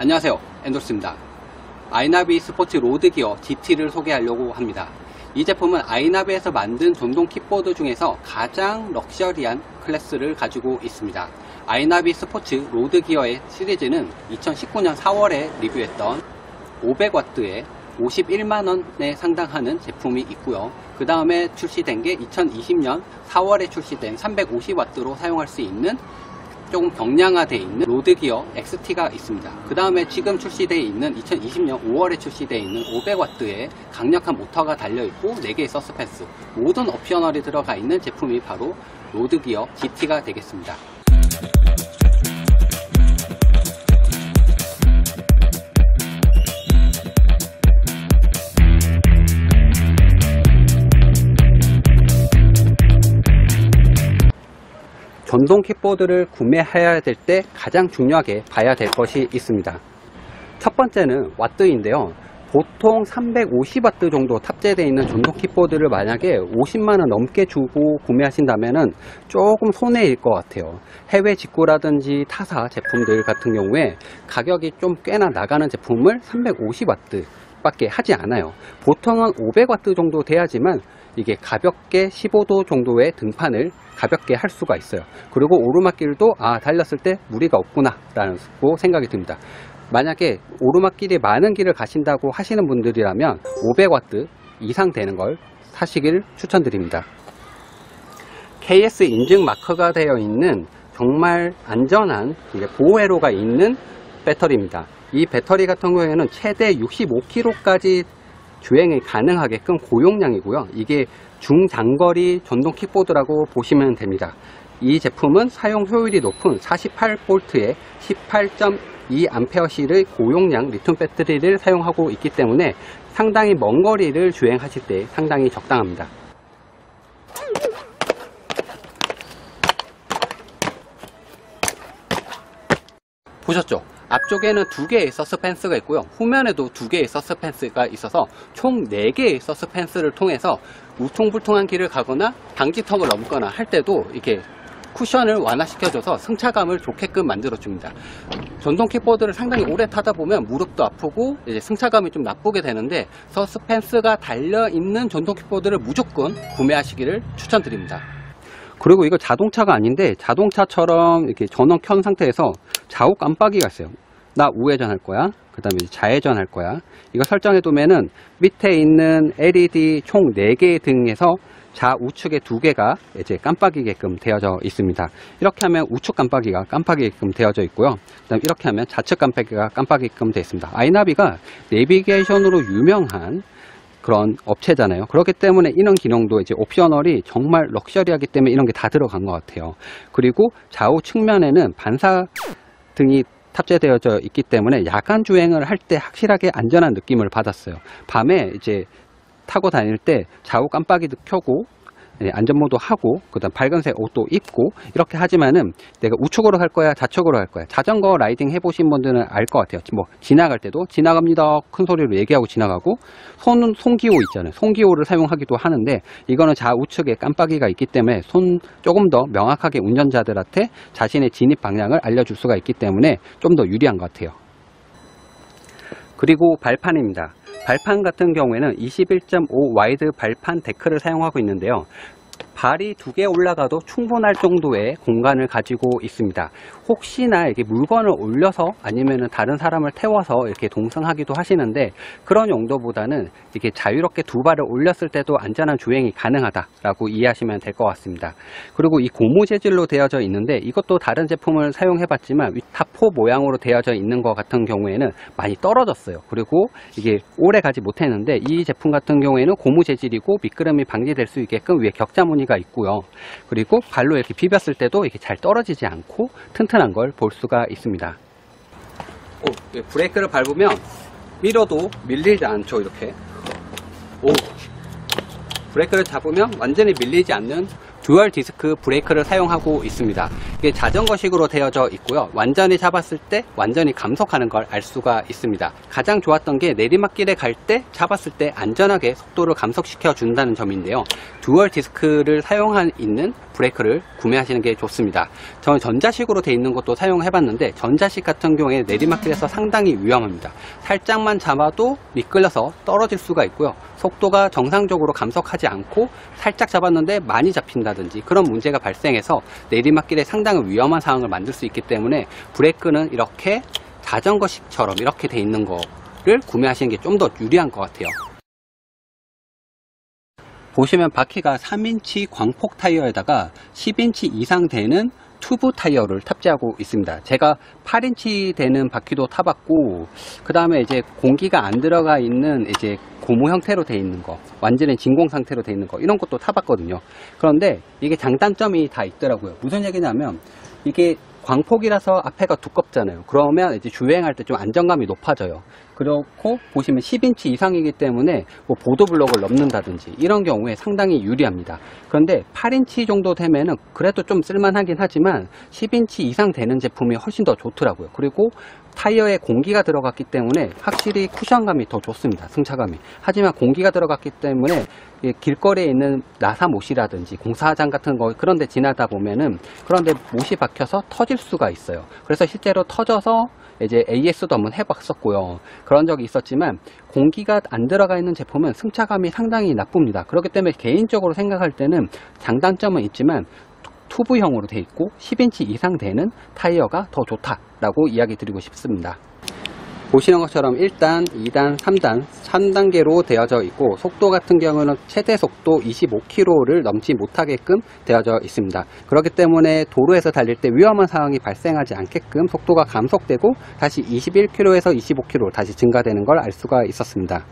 안녕하세요, 엔도스입니다. 아이나비 스포츠 로드 기어 GT를 소개하려고 합니다. 이 제품은 아이나비에서 만든 전동 킥보드 중에서 가장 럭셔리한 클래스를 가지고 있습니다. 아이나비 스포츠 로드 기어의 시리즈는 2019년 4월에 리뷰했던 500W의 51만원에 상당하는 제품이 있고요. 그 다음에 출시된 게 2020년 4월에 출시된 350W로 사용할 수 있는 조금 경량화되어 있는 로드기어 XT가 있습니다. 그 다음에 지금 출시되어 있는 2020년 5월에 출시되어 있는 500W의 강력한 모터가 달려있고 4개의 서스펜스, 모든 옵셔널이 들어가 있는 제품이 바로 로드기어 GT가 되겠습니다. 전동 킥보드를 구매해야 될 때 가장 중요하게 봐야 될 것이 있습니다. 첫 번째는 와트인데요. 보통 350W 정도 탑재되어 있는 전동 킥보드를 만약에 50만원 넘게 주고 구매하신다면 조금 손해일 것 같아요. 해외 직구라든지 타사 제품들 같은 경우에 가격이 좀 꽤나 나가는 제품을 350W 밖에 하지 않아요. 보통은 500W 정도 돼야지만 이게 가볍게 15도 정도의 등판을 가볍게 할 수가 있어요. 그리고 오르막길도 달렸을 때 무리가 없구나 라는 생각이 듭니다. 만약에 오르막길이 많은 길을 가신다고 하시는 분들이라면 500W 이상 되는 걸 사시길 추천드립니다. KS 인증 마크가 되어 있는 정말 안전한 보호회로가 있는 배터리입니다. 이 배터리 같은 경우에는 최대 65km까지 주행이 가능하게끔 고용량이고요. 이게 중장거리 전동 킥보드라고 보시면 됩니다. 이 제품은 사용 효율이 높은 48V의 18.2A실의 고용량 리튬 배터리를 사용하고 있기 때문에 상당히 먼 거리를 주행하실 때 상당히 적당합니다. 보셨죠? 앞쪽에는 2개의 서스펜스가 있고요. 후면에도 2개의 서스펜스가 있어서 총 4개의 서스펜스를 통해서 우퉁불퉁한 길을 가거나 방지턱을 넘거나 할 때도 이렇게 쿠션을 완화시켜줘서 승차감을 좋게끔 만들어줍니다. 전동 킥보드를 상당히 오래 타다 보면 무릎도 아프고 이제 승차감이 좀 나쁘게 되는데 서스펜스가 달려있는 전동 킥보드를 무조건 구매하시기를 추천드립니다. 그리고 이거 자동차가 아닌데 자동차처럼 이렇게 전원 켠 상태에서 좌우 깜빡이가 있어요. 나 우회전 할 거야. 그 다음에 좌회전 할 거야. 이거 설정해 두면은 밑에 있는 LED 총 4개의 등에서 좌우측에 2개가 이제 깜빡이게끔 되어져 있습니다. 이렇게 하면 우측 깜빡이가 깜빡이게끔 되어져 있고요. 그 다음 이렇게 하면 좌측 깜빡이가 깜빡이게끔 되어 있습니다. 아이나비가 내비게이션으로 유명한 그런 업체잖아요. 그렇기 때문에 이런 기능도 이제 옵셔널이 정말 럭셔리하기 때문에 이런 게 다 들어간 것 같아요. 그리고 좌우 측면에는 반사 등이 탑재되어져 있기 때문에 야간 주행을 할 때 확실하게 안전한 느낌을 받았어요. 밤에 이제 타고 다닐 때 좌우 깜빡이도 켜고 안전모드 하고 그다음 밝은색 옷도 입고 이렇게 하지만은 내가 우측으로 갈 거야 좌측으로 갈 거야, 자전거 라이딩 해보신 분들은 알 것 같아요. 뭐 지나갈 때도 지나갑니다 큰 소리로 얘기하고 지나가고, 손기호 있잖아요. 손기호를 사용하기도 하는데 이거는 좌우측에 깜빡이가 있기 때문에 조금 더 명확하게 운전자들한테 자신의 진입 방향을 알려줄 수가 있기 때문에 좀 더 유리한 것 같아요. 그리고 발판입니다. 발판 같은 경우에는 21.5 와이드 발판 데크를 사용하고 있는데요. 발이 2개 올라가도 충분할 정도의 공간을 가지고 있습니다. 혹시나 이렇게 물건을 올려서 아니면 다른 사람을 태워서 이렇게 동승하기도 하시는데 그런 용도보다는 이렇게 자유롭게 2발을 올렸을 때도 안전한 주행이 가능하다라고 이해하시면 될 것 같습니다. 그리고 이 고무 재질로 되어져 있는데 이것도 다른 제품을 사용해 봤지만 타포 모양으로 되어져 있는 것 같은 경우에는 많이 떨어졌어요. 그리고 이게 오래 가지 못했는데 이 제품 같은 경우에는 고무 재질이고 미끄럼이 방지될 수 있게끔 위에 격자 무늬가 있고요. 그리고 발로 이렇게 비볐을 때도 이렇게 잘 떨어지지 않고 튼튼한 걸 볼 수가 있습니다. 브레이크를 밟으면 밀어도 밀리지 않죠. 이렇게 브레이크를 잡으면 완전히 밀리지 않는 듀얼 디스크 브레이크를 사용하고 있습니다. 이게 자전거식으로 되어져 있고요. 완전히 잡았을 때 완전히 감속하는 걸 알 수가 있습니다. 가장 좋았던 게 내리막길에 갈 때 잡았을 때 안전하게 속도를 감속시켜 준다는 점인데요. 듀얼 디스크를 사용하고 있는 브레이크를 구매하시는 게 좋습니다. 저는 전자식으로 되어 있는 것도 사용해 봤는데 전자식 같은 경우에 내리막길에서 상당히 위험합니다. 살짝만 잡아도 미끌려서 떨어질 수가 있고요. 속도가 정상적으로 감속하지 않고 살짝 잡았는데 많이 잡힌다든지 그런 문제가 발생해서 내리막길에 상당히 위험한 상황을 만들 수 있기 때문에 브레이크는 이렇게 자전거식처럼 이렇게 되어 있는 거를 구매하시는 게 좀 더 유리한 것 같아요. 보시면 바퀴가 3인치 광폭 타이어에다가 10인치 이상 되는 튜브 타이어를 탑재하고 있습니다. 제가 8인치 되는 바퀴도 타봤고, 그 다음에 이제 공기가 안 들어가 있는 이제 고무 형태로 되어 있는 거, 완전히 진공 상태로 되어 있는 거, 이런 것도 타봤거든요. 그런데 이게 장단점이 다 있더라고요. 무슨 얘기냐면, 이게 광폭이라서 앞에가 두껍잖아요. 그러면 이제 주행할 때 좀 안정감이 높아져요. 그렇고 보시면 10인치 이상이기 때문에 뭐 보도블록을 넘는다든지 이런 경우에 상당히 유리합니다. 그런데 8인치 정도 되면은 그래도 좀 쓸만하긴 하지만 10인치 이상 되는 제품이 훨씬 더 좋더라고요. 그리고 타이어에 공기가 들어갔기 때문에 확실히 쿠션감이 더 좋습니다. 승차감이. 하지만 공기가 들어갔기 때문에 길거리에 있는 나사못이라든지 공사장 같은 거 그런 데 지나다 보면은 그런데 못이 박혀서 터질 수가 있어요. 그래서 실제로 터져서 이제 AS도 한번 해봤었고요. 그런 적이 있었지만 공기가 안 들어가 있는 제품은 승차감이 상당히 나쁩니다. 그렇기 때문에 개인적으로 생각할 때는 장단점은 있지만 튜브형으로 되어 있고 10인치 이상 되는 타이어가 더 좋다라고 이야기 드리고 싶습니다. 보시는 것처럼 1단, 2단, 3단, 3단계로 되어져 있고 속도 같은 경우는 최대 속도 25km를 넘지 못하게끔 되어져 있습니다. 그렇기 때문에 도로에서 달릴 때 위험한 상황이 발생하지 않게끔 속도가 감속되고 다시 21km에서 25km 다시 증가되는 걸 알 수가 있었습니다.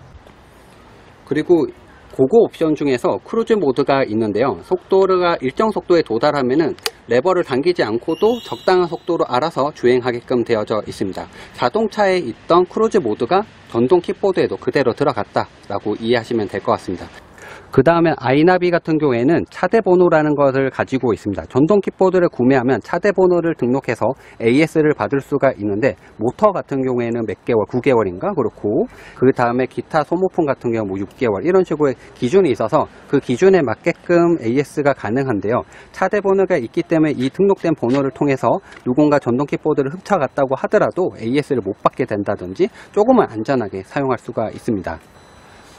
그리고 고고 옵션 중에서 크루즈 모드가 있는데요. 속도가 일정 속도에 도달하면은 레버를 당기지 않고도 적당한 속도로 알아서 주행하게끔 되어져 있습니다. 자동차에 있던 크루즈 모드가 전동 킥보드에도 그대로 들어갔다라고 이해하시면 될 것 같습니다. 그 다음에 아이나비 같은 경우에는 차대 번호라는 것을 가지고 있습니다. 전동 킥보드를 구매하면 차대 번호를 등록해서 AS를 받을 수가 있는데 모터 같은 경우에는 몇 개월, 9개월인가 그렇고 그 다음에 기타 소모품 같은 경우 뭐 6개월 이런 식으로 기준이 있어서 그 기준에 맞게끔 AS가 가능한데요. 차대 번호가 있기 때문에 이 등록된 번호를 통해서 누군가 전동 킥보드를 훔쳐갔다고 하더라도 AS를 못 받게 된다든지 조금은 안전하게 사용할 수가 있습니다.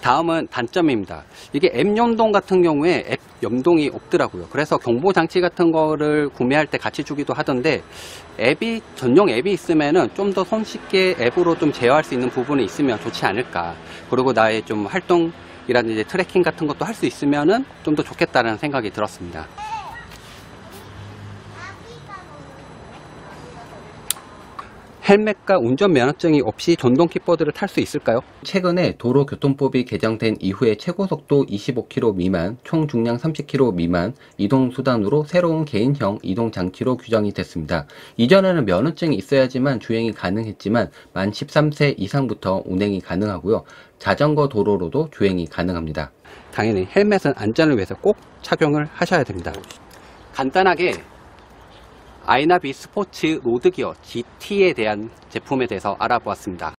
다음은 단점입니다. 이게 앱 연동 같은 경우에 앱 연동이 없더라고요. 그래서 경보 장치 같은 거를 구매할 때 같이 주기도 하던데 전용 앱이 있으면은 좀 더 손쉽게 앱으로 좀 제어할 수 있는 부분이 있으면 좋지 않을까. 그리고 나의 좀 활동이라든지 트래킹 같은 것도 할 수 있으면은 좀 더 좋겠다는 생각이 들었습니다. 헬멧과 운전면허증이 없이 전동 킥보드를 탈 수 있을까요? 최근에 도로교통법이 개정된 이후에 최고속도 25km 미만, 총 중량 30kg 미만 이동수단으로 새로운 개인형 이동장치로 규정이 됐습니다. 이전에는 면허증이 있어야지만 주행이 가능했지만 만 13세 이상부터 운행이 가능하고요. 자전거 도로로도 주행이 가능합니다. 당연히 헬멧은 안전을 위해서 꼭 착용을 하셔야 됩니다. 간단하게 아이나비 스포츠 로드기어 GT에 대한 제품에 대해서 알아보았습니다.